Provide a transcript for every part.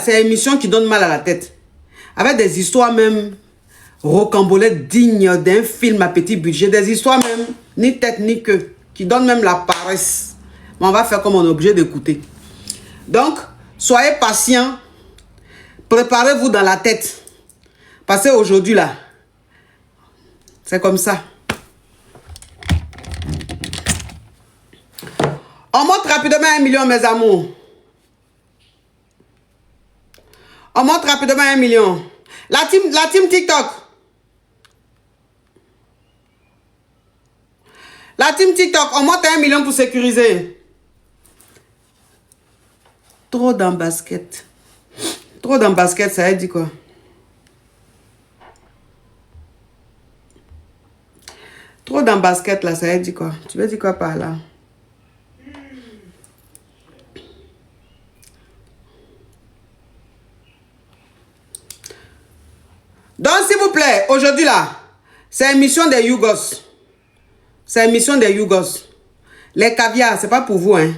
C'est une émission qui donne mal à la tête. Avec des histoires même rocambolesques dignes d'un film à petit budget. Des histoires même, ni tête ni queue, qui donnent même la paresse. Mais on va faire comme on est obligé d'écouter. Donc, soyez patients. Préparez-vous dans la tête. Parce qu'aujourd'hui, là, c'est comme ça. On monte rapidement 1 million, mes amours. On monte rapidement 1 million. La team TikTok. La team TikTok, on monte 1 million pour sécuriser. Trop dans basket. Trop dans basket, ça veut dire quoi? Trop dans basket, là, ça veut dire quoi? Tu veux dire quoi par là? Donc, s'il vous plaît, aujourd'hui, là, c'est une mission des Yougos. C'est une mission des Yougos. Les caviars, c'est pas pour vous, hein.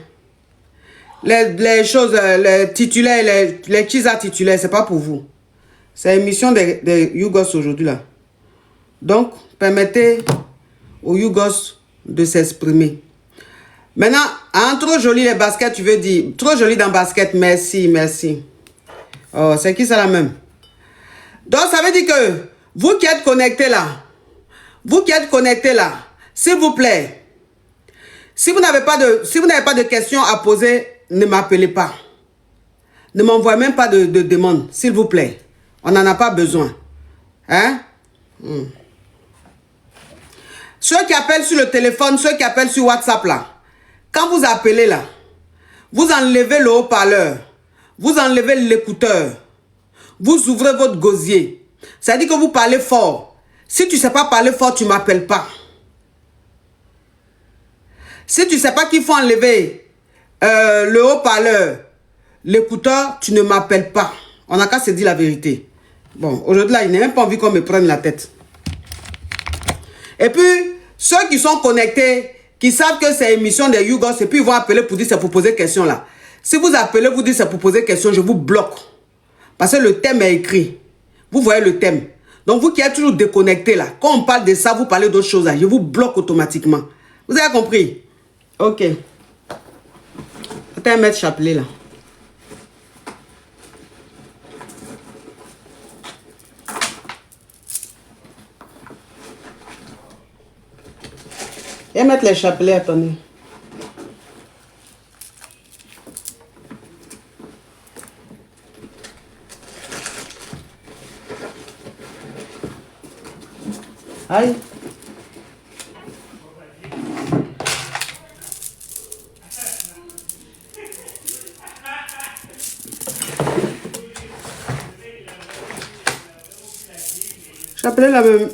Les choses, les titulaires, les chisa titulaires, c'est pas pour vous. C'est une mission des Yougos aujourd'hui, là. Donc, permettez aux Yougos de s'exprimer. Maintenant, hein, trop joli les baskets, tu veux dire. Trop joli dans basket, merci, merci. Oh, c'est qui ça la même? Donc, ça veut dire que vous qui êtes connectés là, s'il vous plaît, si vous n'avez pas de questions à poser, ne m'appelez pas. Ne m'envoyez même pas de demande, s'il vous plaît. On n'en a pas besoin. Hein? Ceux qui appellent sur le téléphone, ceux qui appellent sur WhatsApp là, quand vous appelez là, vous enlevez le haut-parleur, vous enlevez l'écouteur, vous ouvrez votre gosier. Ça dit que vous parlez fort. Si tu ne sais pas parler fort, tu ne m'appelles pas. Si tu ne sais pas qu'il faut enlever le haut-parleur, l'écouteur, tu ne m'appelles pas. On n'a qu'à se dire la vérité. Bon, aujourd'hui là, il n'a même pas envie qu'on me prenne la tête. Et puis, ceux qui sont connectés, qui savent que c'est une émission des Yougos, et puis ils vont appeler pour dire c'est pour poser question là. Si vous appelez, vous dites c'est pour poser question, je vous bloque. Parce que le thème est écrit. Vous voyez le thème. Donc vous qui êtes toujours déconnectés là, quand on parle de ça, vous parlez d'autres choses là, je vous bloque automatiquement. Vous avez compris? Ok. Attends, mettre chapelet là. Et mettre les chapelets, attendez. Aïe. Chapelet la même.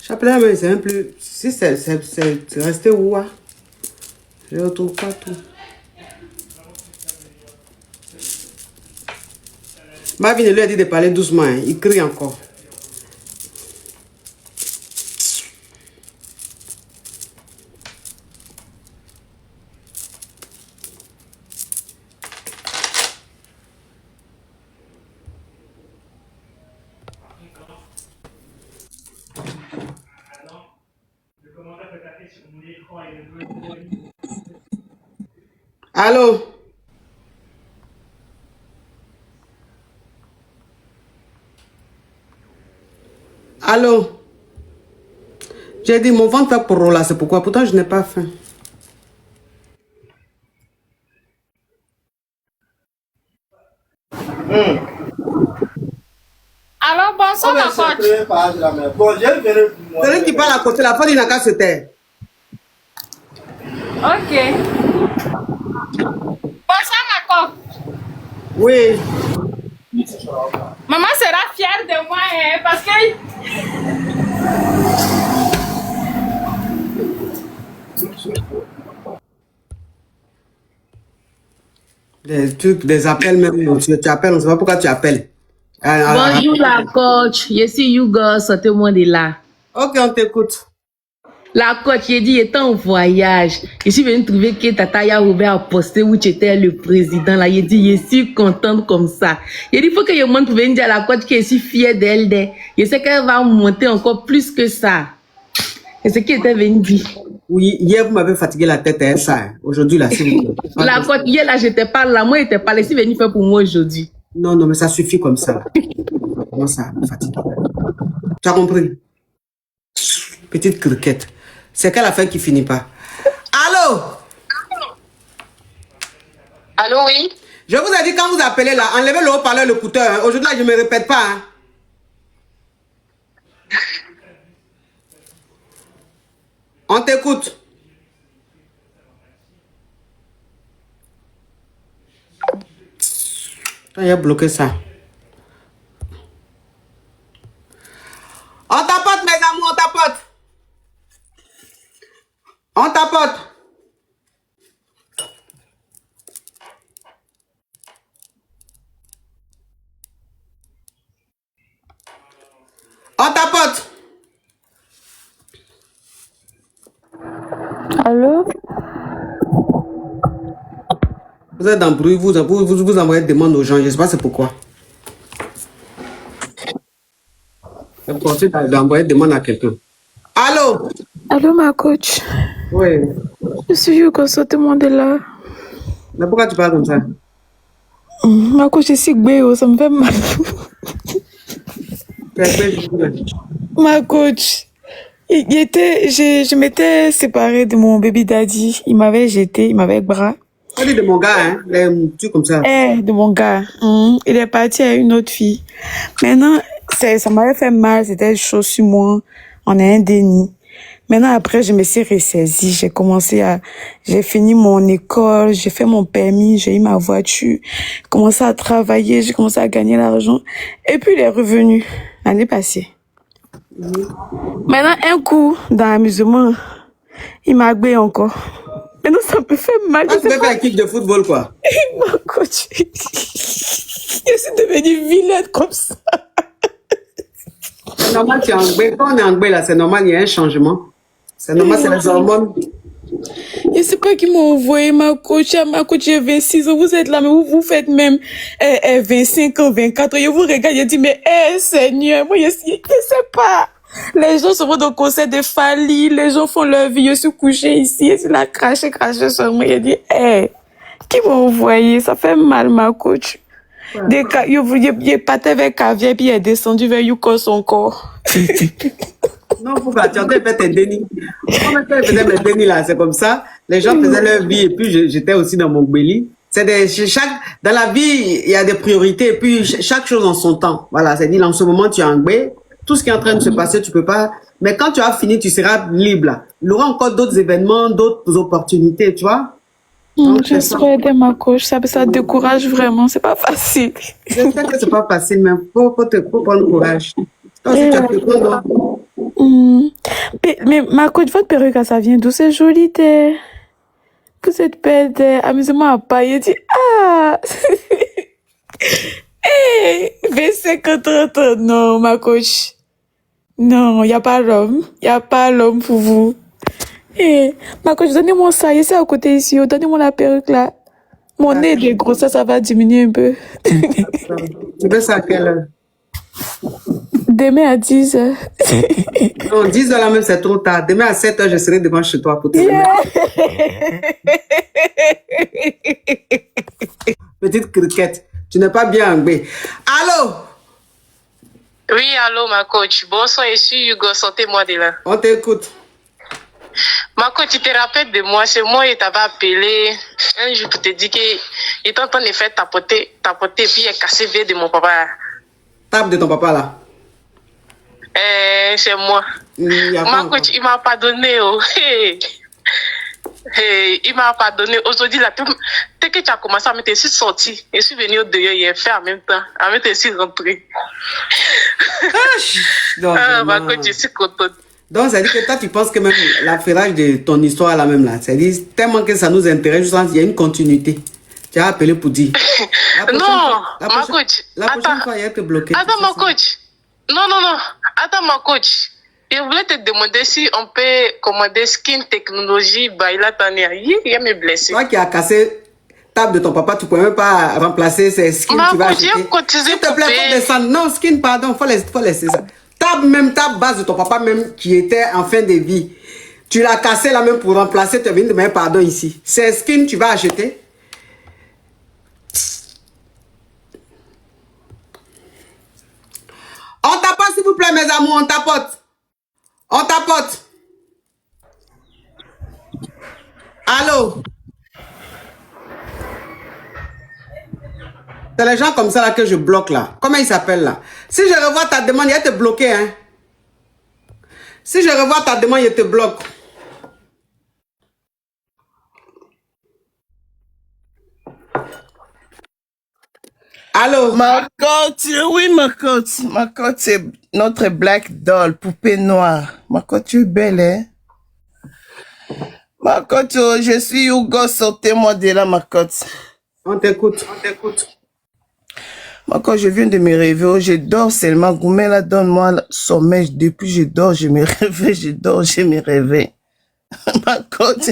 Chapelet, mais c'est un plus. Si c'est resté où? Hein? Je ne retrouve pas tout. Marvin lui a dit de parler doucement. Hein. Il crie encore. Allô? Allô? J'ai dit mon ventre fait pour là, c'est pourquoi. Pourtant, je n'ai pas faim. Alors, bonsoir, ma coach. Celui qui parle à côté, la fois, il n'a qu'à se taire. Ok. Bonsoir, ma coach. Oui. Maman sera fière de moi, hein, parce que... Des trucs, des appels même. Tu appelles, on ne sait pas pourquoi tu appelles. Bonjour la coach, je suis Yougos, sortez-moi de là. Ok, on t'écoute. La coach, j'ai dit, j'étais en voyage. Je suis venue trouver que Tata Yahoubé a posté où tu étais le président. Là, j'ai dit, je suis contente comme ça. J'ai dit, il faut que je montre pour venir dire à la coach que je suis fière d'elle. Je sais qu'elle va monter encore plus que ça. Et ce qui était venu dire. Oui, hier, vous m'avez fatigué la tête, hein, ça. Aujourd'hui, là, c'est vous. La coach, hier, là, j'étais pas là. Moi, j'étais pas là. Je suis venue faire pour moi aujourd'hui. Non, non, mais ça suffit comme ça. Là. Comment ça, me fatigue? Tu as compris? Petite criquette. C'est quelle affaire qui finit pas? Allô? Allô, oui? Je vous ai dit, quand vous appelez là, enlevez le haut-parleur, l'écouteur. Hein. Aujourd'hui, là, je ne me répète pas. Hein. On t'écoute. Il a bloqué ça. On tapote, mes amours, on tapote. On tapote. On tapote. Allô? Vous êtes dans le bruit, vous envoyez des demandes aux gens, je ne sais pas c'est pourquoi. Vous pensez d'envoyer des demandes à quelqu'un. Allô? Allô, ma coach. Oui. Je suis Hugo, sortez-moi de là. Mais pourquoi tu parles comme ça? Ma coach, je suis Gbéo, ça me fait mal. Ma coach, je m'étais séparée de mon baby daddy. Il m'avait jeté, il m'avait bras. On dit de mon gars, hein? Tu comme ça. De mon gars. Il est parti à une autre fille. Maintenant, ça m'avait fait mal, c'était chaud sur moi. On est un déni. Maintenant, après, je me suis ressaisie. J'ai fini mon école, j'ai fait mon permis, j'ai eu ma voiture, j'ai commencé à travailler, j'ai commencé à gagner l'argent. Et puis, il est revenu l'année passée. Maintenant, un coup, dans l'amusement, il m'a agbé encore. Maintenant, ça me fait mal. Tu peux faire un kick de football, quoi. Ma coach, je suis devenue vilaine comme ça. C'est normal, tu es anglais. Quand on est anglais, là, c'est normal, il y a un changement. C'est normal, c'est les hormones. Je sais pas qui m'a envoyé ma coach. Ma coach, j'ai 26 ans. Vous êtes là, mais vous faites même 25 ans, 24 ans. Je vous regarde, je dis, mais Seigneur, moi, je sais pas. Les gens se vont au concert de Fali, les gens font leur vie. Je suis couchée ici, je suis là, craché sur moi. Je dis, qui m'a envoyé? Ça fait mal, ma coach. Il partait avec caviar, puis il est descendu vers Yukos encore. Non, pourquoi? Tu as fait tes dénis. Quand je faisais mes dénis là, c'est comme ça. Les gens faisaient leur vie et puis j'étais aussi dans mon belly. Dans la vie, il y a des priorités et puis chaque chose en son temps. Voilà, c'est dit, en ce moment, tu es anglais. Tout ce qui est en train de se passer, tu peux pas. Mais quand tu as fini, tu seras libre là. Il y aura encore d'autres événements, d'autres opportunités, tu vois. J'espère aider ma coach, ça décourage vraiment, c'est pas facile. Je sais que c'est pas facile, mais faut prendre courage. Aussi, tu as fait quoi, mais ma coach, votre perruque, ça vient d'où? C'est joli, vous êtes belle, amusez-moi à pailler. Dit, hey, 25 ans, 30 ans, non, ma coach. Non, y a pas l'homme pour vous. Ma coach, donnez-moi ça, c'est à côté ici, donnez-moi la perruque là. Mon nez est gros, ça va diminuer un peu. Tu veux ça à quelle heure? Demain à 10h. Non, 10h là même, c'est trop tard. Demain à 7h, je serai devant chez toi pour te remettre. Petite criquette, tu n'es pas bien anglais. Allô? Oui, allô, ma coach. Bonsoir, je suis Hugo, sortez-moi de là. On t'écoute. Ma coach, tu te rappelles de moi, c'est moi qui t'avais appelé un jour pour te dire qu'il était en train de faire tapoter, puis il a cassé le verre de mon papa. Tape de ton papa là. C'est moi. Ma coach, il m'a pardonné. Oh. Il m'a pardonné. Aujourd'hui, dès que tu as commencé à me dire, je suis sortie. Je suis venue au dehors, il a fait en même temps. En même temps, je suis rentrée. Ma coach, je suis contente. Donc, ça veut dire que toi, tu penses que même l'affairage de ton histoire là même là, c'est-à-dire tellement que ça nous intéresse, je sens qu'il y a une continuité. Tu as appelé pour dire. Non, ma coach. La prochaine fois, il y a te bloqué. Attends, ma coach. Non. Attends, ma coach. Je voulais te demander si on peut commander Skin Technologie Baila Tania. Il me blessé. Toi qui as cassé table de ton papa, tu ne peux même pas remplacer ces skins que tu vas acheter. S'il te plaît, faut descendre. Non, skin, pardon, faut laisser ça. Table base de ton papa même qui était en fin de vie. Tu l'as cassé là même pour remplacer, tu viens de demander pardon ici. Ces skins, tu vas acheter. On tapote, s'il vous plaît, mes amours, on tapote. On tapote. Allô? C'est les gens comme ça là que je bloque là. Comment ils s'appellent là? Si je revois ta demande, il te bloqué, hein? Si je revois ta demande, il te bloque. Allô? Ma cote, oui, ma cote. Ma cote, c'est notre black doll, poupée noire. Ma cote, tu es belle, hein? Ma cote, je suis Hugo, sortez-moi de là, ma cote. On t'écoute. Ma cote, je viens de me réveiller, je dors seulement. Goumé, là, donne-moi le sommeil. Depuis je dors, je me réveille, je dors, je me réveille. Ma cote.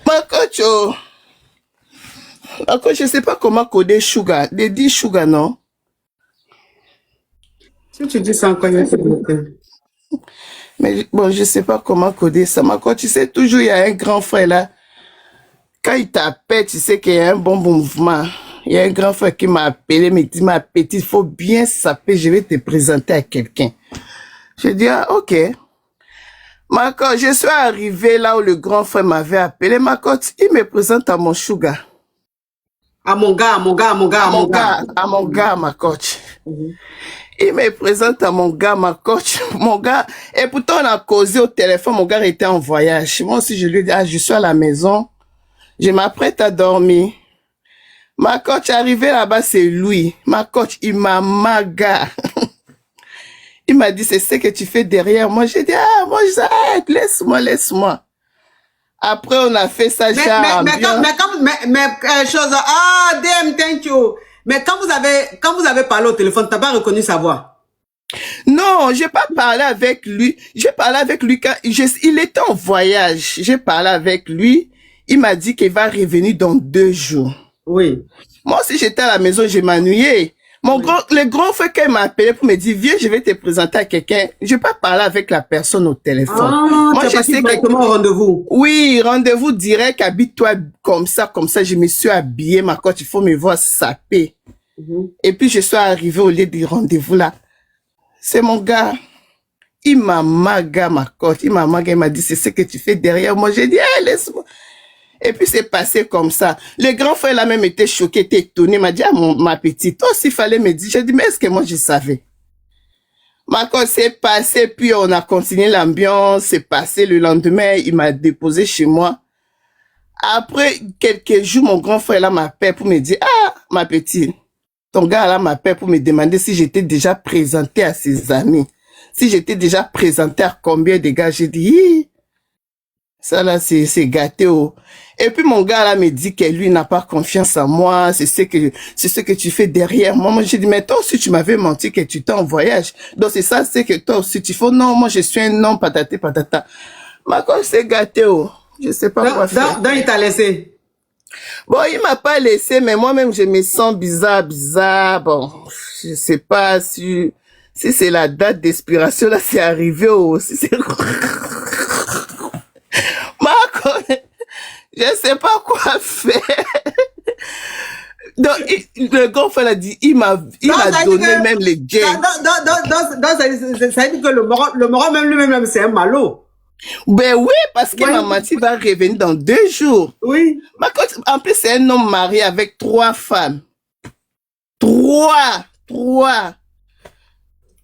Ma cote, oh. Ma cote, je sais pas comment coder sugar. Des 10 sugar, non? Si tu dis ça encore, il te bloqué. Mais bon, je sais pas comment coder ça. Ma cote, tu sais, toujours, il y a un grand frère là. Quand il t'appelle, tu sais qu'il y a un bon mouvement. Il y a un grand frère qui m'a appelé, me dit, ma petite, il faut bien saper, je vais te présenter à quelqu'un. Je dis, ah, ok. Ma cote, je suis arrivé là où le grand frère m'avait appelé. Ma cote, il me présente à mon sugar. À mon gars, ma coach. Il me présente à mon gars, ma coach. Mon gars, et pourtant on a causé au téléphone, mon gars était en voyage. Moi aussi, je lui ai dit, ah, je suis à la maison. Je m'apprête à dormir. Ma coach arrivé là-bas, c'est lui. Ma coach, il m'a maga. Il m'a dit, c'est ce que tu fais derrière moi. J'ai dit, ah, moi, j'arrête, laisse-moi. Après, on a fait ça, chose, ah, damn, thank you. Mais quand vous avez parlé au téléphone, t'as pas reconnu sa voix? Non, j'ai pas parlé avec lui. J'ai parlé avec lui quand il était en voyage. J'ai parlé avec lui. Il m'a dit qu'il va revenir dans 2 jours. Oui. Moi aussi, j'étais à la maison, j'ai m'ennuyé. Le grand frère qui m'a appelé pour me dire, viens, je vais te présenter à quelqu'un. Je vais pas parler avec la personne au téléphone. Ah, moi, je sais directement au rendez-vous. Oui, rendez-vous direct, habite-toi comme ça. Je me suis habillée, ma cote, il faut me voir saper. Et puis, je suis arrivée au lieu du rendez-vous là. C'est mon gars. Il m'a maga, ma cote. Il m'a dit, c'est ce que tu fais derrière moi. J'ai dit, hey, laisse-moi. Et puis, c'est passé comme ça. Le grand frère, là, même, était choqué, était étonné. Il m'a dit, ah, ma petite, toi aussi, il fallait me dire. J'ai dit, mais est-ce que moi, je savais? Ma cote, c'est passé, puis on a continué l'ambiance. C'est passé le lendemain. Il m'a déposé chez moi. Après quelques jours, mon grand frère, là, m'appelle pour me dire, ah, ma petite, ton gars, là, m'appelle pour me demander si j'étais déjà présenté à ses amis. Si j'étais déjà présenté à combien de gars. J'ai dit, hi. Ça là, c'est gâté. Oh. Et puis mon gars là me dit que lui n'a pas confiance en moi, c'est ce que tu fais derrière moi. Moi j'ai dit, mais toi aussi tu m'avais menti que tu étais en voyage. Donc c'est ça, c'est que toi aussi tu fais, non, moi je suis un homme, patati patata. Ma cause c'est gâté. Oh. Je sais pas quoi faire. Donc il t'a laissé? Bon, il m'a pas laissé, mais moi-même je me sens bizarre. Bon, je sais pas si c'est la date d'expiration là, c'est arrivé. Oh. Si c'est... Je sais pas quoi faire. Donc, le grand frère a dit, il m'a donné même les gains. Ça veut dire que le mort même lui-même, c'est un malot. Ben oui, parce que ma mati va revenir dans 2 jours. Oui. En plus, c'est un homme marié avec 3 femmes. 3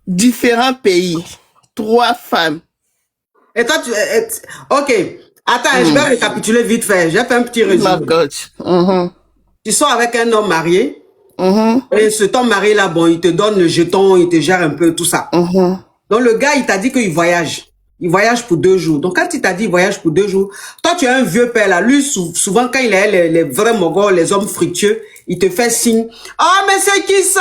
différents pays. 3 femmes. Et toi, ok. Attends, je vais récapituler vite fait. J'ai fait un petit résumé. Ma coach. Tu sors avec un homme marié. Et cet homme marié là, bon, il te donne le jeton, il te gère un peu tout ça. Donc le gars, il t'a dit qu'il voyage. Il voyage pour 2 jours. Donc quand il t'a dit il voyage pour 2 jours, toi tu as un vieux père là. Lui, souvent quand il a les vrais mogols, les hommes fructueux, il te fait signe. Oh mais c'est qui ça?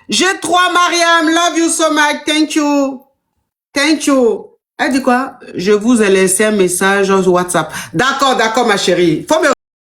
G3 Mariam, love you so much, thank you. Thank you. Elle dit quoi? Je vous ai laissé un message sur WhatsApp. D'accord, ma chérie. Faut me